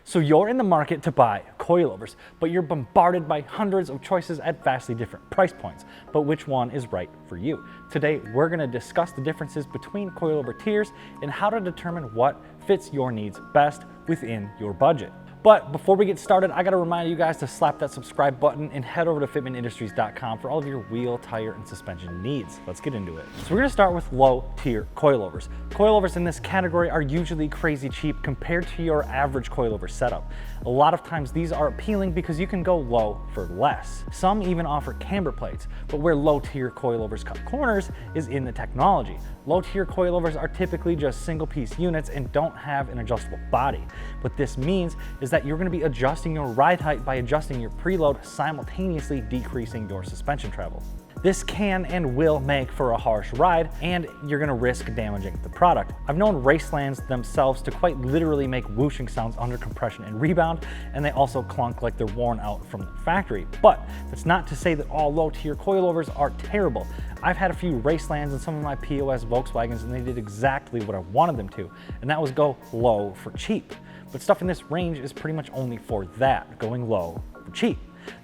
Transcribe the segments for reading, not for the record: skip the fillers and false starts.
So you're in the market to buy coilovers, but you're bombarded by hundreds of choices at vastly different price points. But which one is right for you? Today, we're going to discuss the differences between coilover tiers and how to determine what fits your needs best within your budget. But before we get started, I gotta remind you guys to slap that subscribe button and head over to fitmentindustries.com for all of your wheel, tire, and suspension needs. Let's get into it. So we're gonna start with low tier coilovers. Coilovers in this category are usually crazy cheap compared to your average coilover setup. A lot of times these are appealing because you can go low for less. Some even offer camber plates, but where low tier coilovers cut corners is in the technology. Low tier coilovers are typically just single piece units and don't have an adjustable body. What this means is that you're going to be adjusting your ride height by adjusting your preload, simultaneously decreasing your suspension travel. This can and will make for a harsh ride, and you're going to risk damaging the product. I've known racelands themselves to quite literally make whooshing sounds under compression and rebound, and they also clunk like they're worn out from the factory. But that's not to say that all low tier coilovers are terrible. I've had a few racelands and some of my POS Volkswagens, and they did exactly what I wanted them to, and that was go low for cheap. But stuff in this range is pretty much only for that, going low for cheap.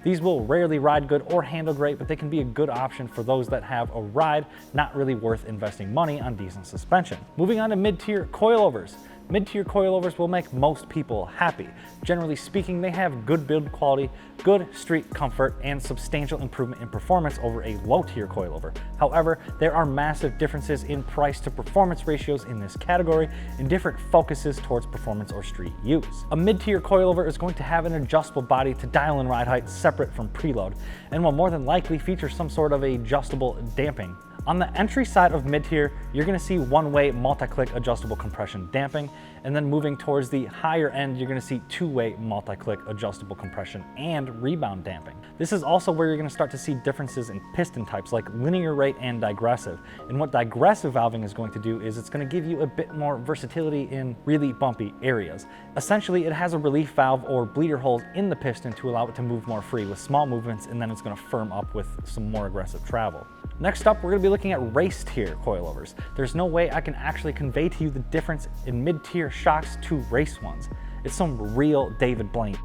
These will rarely ride good or handle great, but they can be a good option for those that have a ride not really worth investing money on decent suspension. Moving on to mid-tier coilovers. Mid-tier coilovers will make most people happy. Generally speaking, they have good build quality, good street comfort, and substantial improvement in performance over a low-tier coilover. However, there are massive differences in price to performance ratios in this category and different focuses towards performance or street use. A mid-tier coilover is going to have an adjustable body to dial in ride height separate from preload, and will more than likely feature some sort of adjustable damping. On the entry side of mid-tier, you're going to see one-way multi-click adjustable compression damping, and then moving towards the higher end, you're going to see two-way multi-click adjustable compression and rebound damping. This is also where you're going to start to see differences in piston types like linear rate and digressive. And what digressive valving is going to do is it's going to give you a bit more versatility in really bumpy areas. Essentially, it has a relief valve or bleeder holes in the piston to allow it to move more free with small movements, and then it's going to firm up with some more aggressive travel. Next up, we're going to be looking at race tier coilovers. There's no way I can actually convey to you the difference in mid-tier shocks to race ones. It's some real David Blaine.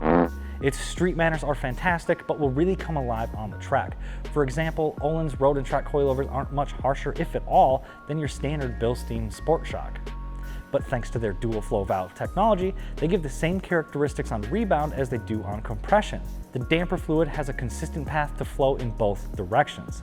Its street manners are fantastic, but will really come alive on the track. For example, Öhlins road and track coilovers aren't much harsher, if at all, than your standard Bilstein Sport Shock. But thanks to their dual flow valve technology, they give the same characteristics on rebound as they do on compression. The damper fluid has a consistent path to flow in both directions.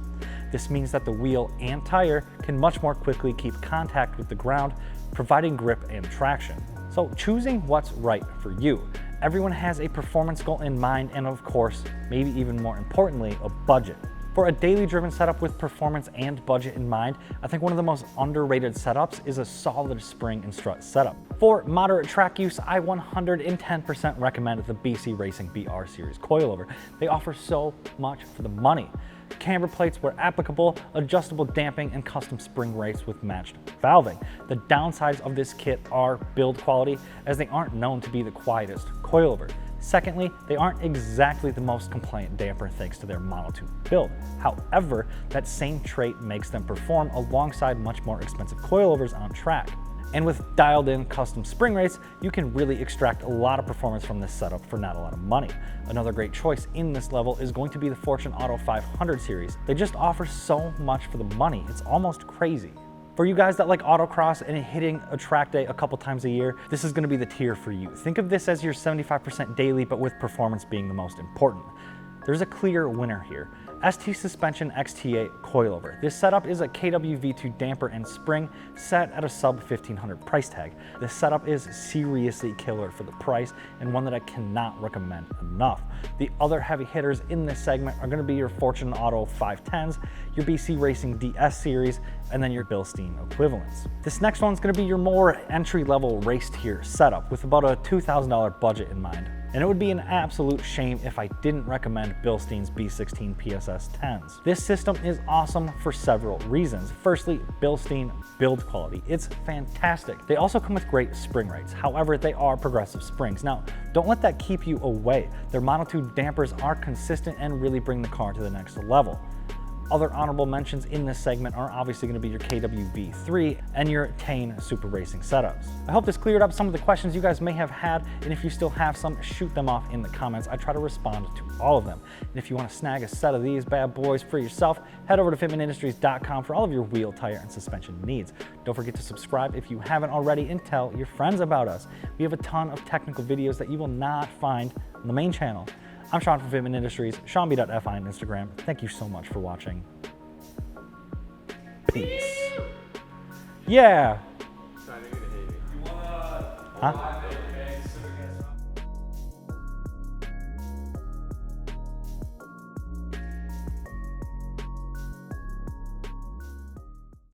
This means that the wheel and tire can much more quickly keep contact with the ground, providing grip and traction. So choosing what's right for you. Everyone has a performance goal in mind, and of course, maybe even more importantly, a budget. For a daily driven setup with performance and budget in mind, I think one of the most underrated setups is a solid spring and strut setup. For moderate track use, I 110% recommend the BC Racing BR Series coilover. They offer so much for the money. Camber plates where applicable, adjustable damping, and custom spring rates with matched valving. The downsides of this kit are build quality, as they aren't known to be the quietest coilover. Secondly, they aren't exactly the most compliant damper thanks to their monotube build. However, that same trait makes them perform alongside much more expensive coilovers on track. And with dialed in custom spring rates, you can really extract a lot of performance from this setup for not a lot of money. Another great choice in this level is going to be the Fortune Auto 500 series. They just offer so much for the money, it's almost crazy. For you guys that like autocross and hitting a track day a couple times a year, this is going to be the tier for you. Think of this as your 75% daily, but with performance being the most important. There's a clear winner here. ST Suspension Xt8 Coilover. This setup is a KW-V2 damper and spring set at a sub $1,500 price tag. This setup is seriously killer for the price, and one that I cannot recommend enough. The other heavy hitters in this segment are going to be your Fortune Auto 510s, your BC Racing DS series, and then your Bilstein equivalents. This next one's going to be your more entry-level race tier setup with about a $2,000 budget in mind. And it would be an absolute shame if I didn't recommend Bilstein's B16 PSS 10s. This system is awesome for several reasons. Firstly, Bilstein build quality. It's fantastic. They also come with great spring rates. However, they are progressive springs. Now, don't let that keep you away. Their monotube dampers are consistent and really bring the car to the next level. Other honorable mentions in this segment are obviously going to be your KWV3 and your Tane Super Racing setups. I hope this cleared up some of the questions you guys may have had, and if you still have some, shoot them off in the comments. I try to respond to all of them. And if you want to snag a set of these bad boys for yourself, head over to fitmentindustries.com for all of your wheel, tire, and suspension needs. Don't forget to subscribe if you haven't already, and tell your friends about us. We have a ton of technical videos that you will not find on the main channel. I'm Sean from Fitment Industries, SeanB.fi on Instagram. Thank you so much for watching. Peace. Yeah. Sean, you're gonna hate me. Huh?